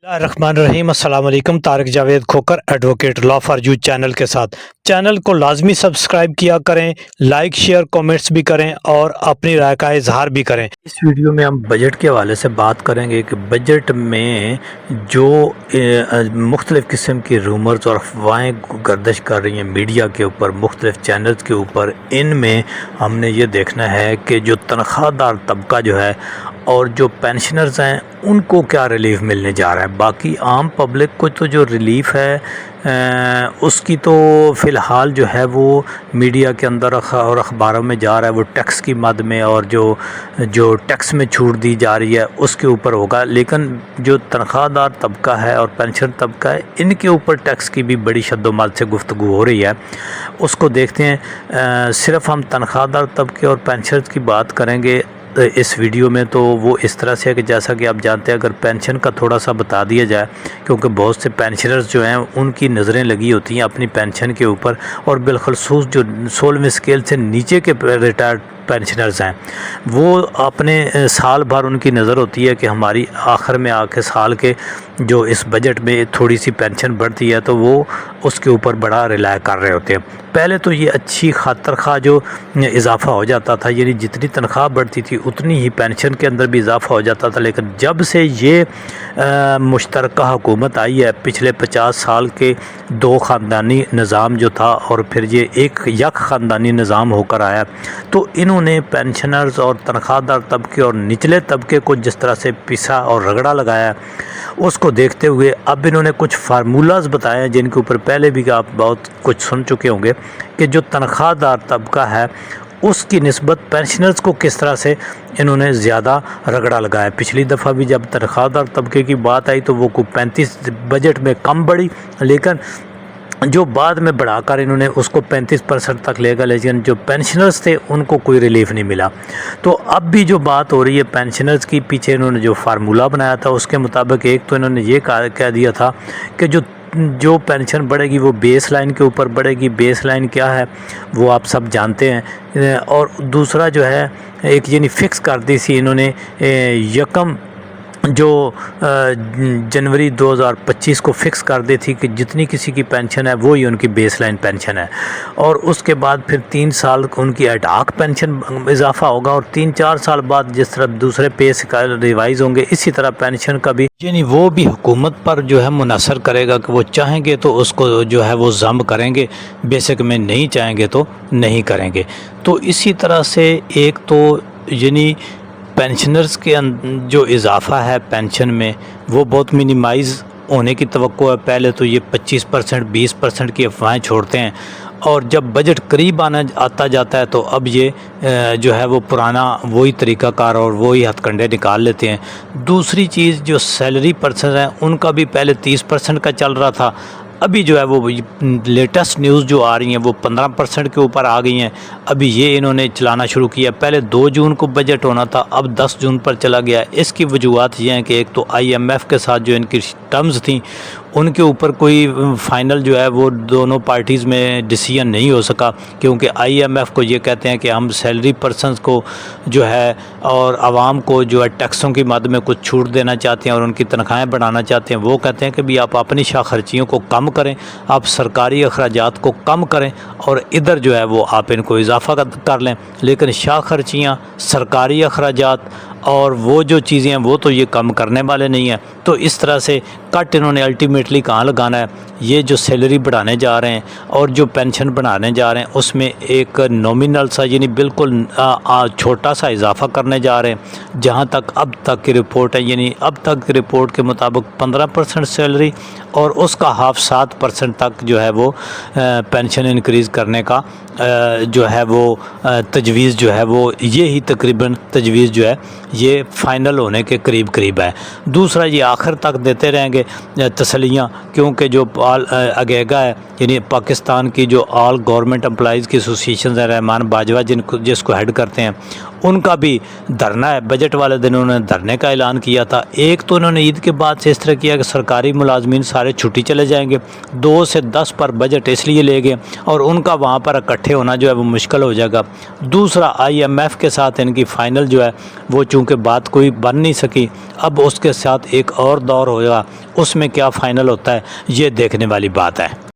الرحمن الرحیم السلام علیکم۔ Tariq Javed Khokhar advocate law for you channel کے ساتھ چینل کو لازمی سبسکرائب کیا کریں، لائک شیئر کومنٹس بھی کریں اور اپنی رائے کا اظہار بھی کریں۔ اس ویڈیو میں ہم بجٹ کے حوالے سے بات کریں گے کہ بجٹ میں جو مختلف قسم کی رومرز اور افواہیں گردش کر رہی ہیں میڈیا کے اوپر، مختلف چینلز کے اوپر، ان میں ہم نے یہ دیکھنا ہے کہ جو تنخواہ دار طبقہ جو ہے اور جو پینشنرز ہیں ان کو کیا ریلیف ملنے جا رہا ہے۔ باقی عام پبلک کو تو جو ریلیف ہے اس کی تو فی الحال جو ہے وہ میڈیا کے اندر اور اخباروں میں جا رہا ہے، وہ ٹیکس کی مد میں اور جو ٹیکس میں چھوٹ دی جا رہی ہے اس کے اوپر ہوگا، لیکن جو تنخواہ دار طبقہ ہے اور پینشن طبقہ ہے ان کے اوپر ٹیکس کی بھی بڑی شد و مد سے گفتگو ہو رہی ہے۔ اس کو دیکھتے ہیں۔ صرف ہم تنخواہ دار طبقے اور پینشنرز کی بات کریں گے اس ویڈیو میں تو وہ اس طرح سے ہے کہ جیسا کہ آپ جانتے ہیں، اگر پینشن کا تھوڑا سا بتا دیا جائے، کیونکہ بہت سے پینشنرز جو ہیں ان کی نظریں لگی ہوتی ہیں اپنی پینشن کے اوپر، اور بالخصوص جو 16ویں اسکیل سے نیچے کے ریٹائرڈ پینشنرز ہیں وہ اپنے سال بھر ان کی نظر ہوتی ہے کہ ہماری آخر میں آ کے سال کے جو اس بجٹ میں تھوڑی سی پینشن بڑھتی ہے تو وہ اس کے اوپر بڑا ریلائی کر رہے ہوتے ہیں۔ پہلے تو یہ اچھی خاطر خواہ جو اضافہ ہو جاتا تھا، یعنی جتنی تنخواہ بڑھتی تھی اتنی ہی پینشن کے اندر بھی اضافہ ہو جاتا تھا، لیکن جب سے یہ مشترکہ حکومت آئی ہے، پچھلے 50 سال کے دو خاندانی نظام جو تھا اور پھر یہ ایک یک خاندانی نظام ہو کر آیا، تو انہوں نے پینشنرز اور تنخواہ دار طبقے اور نچلے طبقے کو جس طرح سے پیسا اور رگڑا لگایا، اس کو دیکھتے ہوئے اب انہوں نے کچھ فارمولاز بتائے ہیں جن کے اوپر پہلے بھی آپ بہت کچھ سن چکے ہوں گے کہ جو تنخواہ دار طبقہ ہے اس کی نسبت پینشنرز کو کس طرح سے انہوں نے زیادہ رگڑا لگایا۔ پچھلی دفعہ بھی جب تنخواہ دار طبقے کی بات آئی تو وہ کو 35 بجٹ میں کم بڑھی، لیکن جو بعد میں بڑھا کر انہوں نے اس کو 35% تک لے گا، لیکن جو پینشنرز تھے ان کو کوئی ریلیف نہیں ملا۔ تو اب بھی جو بات ہو رہی ہے پینشنرز کی، پیچھے انہوں نے جو فارمولہ بنایا تھا اس کے مطابق ایک تو انہوں نے یہ کہہ دیا تھا کہ جو پینشن بڑھے گی وہ بیس لائن کے اوپر بڑھے گی۔ بیس لائن کیا ہے وہ آپ سب جانتے ہیں، اور دوسرا جو ہے ایک یعنی فکس کر دی تھی انہوں نے یکم جو جنوری 2025 کو فکس کر دی تھی کہ جتنی کسی کی پینشن ہے وہی ان کی بیس لائن پینشن ہے، اور اس کے بعد پھر 3 سال ان کی ایڈ ہاک پینشن اضافہ ہوگا، اور 3-4 سال بعد جس طرح دوسرے پے اسکیل ریوائز ہوں گے اسی طرح پینشن کا بھی، یعنی وہ بھی حکومت پر جو ہے منحصر کرے گا کہ وہ چاہیں گے تو اس کو جو ہے وہ ضم کریں گے، بیسک میں نہیں چاہیں گے تو نہیں کریں گے۔ تو اسی طرح سے ایک تو یعنی پینشنرز کے جو اضافہ ہے پینشن میں وہ بہت منیمائز ہونے کی توقع ہے۔ پہلے تو یہ 25% 20% کی افواہیں چھوڑتے ہیں، اور جب بجٹ قریب آتا جاتا ہے تو اب یہ جو ہے وہ پرانا وہی طریقہ کار اور وہی ہتھ کنڈے نکال لیتے ہیں۔ دوسری چیز جو سیلری پرسن ہیں ان کا بھی پہلے 30% کا چل رہا تھا، ابھی جو ہے وہ لیٹسٹ نیوز جو آ رہی ہیں وہ 15% کے اوپر آ گئی ہیں۔ ابھی یہ انہوں نے چلانا شروع کیا، پہلے 2 جون کو بجٹ ہونا تھا، اب 10 جون پر چلا گیا۔ اس کی وجوہات یہ ہیں کہ ایک تو IMF کے ساتھ جو ان کی ٹرمز تھیں ان کے اوپر کوئی فائنل جو ہے وہ دونوں پارٹیز میں ڈیسیژن نہیں ہو سکا، کیونکہ IMF کو یہ کہتے ہیں کہ ہم سیلری پرسنز کو جو ہے اور عوام کو جو ہے ٹیکسوں کی مد میں کچھ چھوٹ دینا چاہتے ہیں اور ان کی تنخواہیں بڑھانا چاہتے ہیں۔ وہ کہتے ہیں کہ بھی آپ اپنی شاہ خرچیوں کو کم کریں، آپ سرکاری اخراجات کو کم کریں، اور ادھر جو ہے وہ آپ ان کو اضافہ کر لیں، لیکن شاہ خرچیاں، سرکاری اخراجات اور وہ جو چیزیں ہیں وہ تو یہ کم کرنے والے نہیں ہیں۔ تو اس طرح سے کٹ انہوں نے الٹیمیٹلی کہاں لگانا ہے؟ یہ جو سیلری بڑھانے جا رہے ہیں اور جو پینشن بڑھانے جا رہے ہیں اس میں ایک نومینل سا یعنی بالکل چھوٹا سا اضافہ کرنے جا رہے ہیں۔ جہاں تک اب تک کی رپورٹ ہے، یعنی اب تک کی رپورٹ کے مطابق 15% سیلری اور اس کا ہاف 7% تک جو ہے وہ پینشن انکریز کرنے کا جو ہے وہ تجویز جو ہے وہ یہی تقریباً تجویز جو ہے یہ فائنل ہونے کے قریب ہے۔ دوسرا یہ آخر تک دیتے رہیں گے تسلیاں، کیونکہ جو اگیگا ہے یعنی پاکستان کی جو آل گورنمنٹ امپلائیز کی ایسوسیشنز ہیں، رحمان باجوہ جس کو ہیڈ کرتے ہیں، ان کا بھی دھرنا ہے۔ بجٹ والے دن انہوں نے دھرنے کا اعلان کیا تھا۔ ایک تو انہوں نے عید کے بعد سے اس طرح کیا کہ سرکاری ملازمین سارے چھٹی چلے جائیں گے، 2 سے 10 پر بجٹ اس لیے لے گئے اور ان کا وہاں پر اکٹھے ہونا جو ہے وہ مشکل ہو جائے گا۔ دوسرا IMF کے ساتھ ان کی فائنل جو ہے وہ چونکہ بات کوئی بن نہیں سکی، اب اس کے ساتھ ایک اور دور ہوگا، اس میں کیا فائنل ہوتا ہے یہ دیکھنے والی بات ہے۔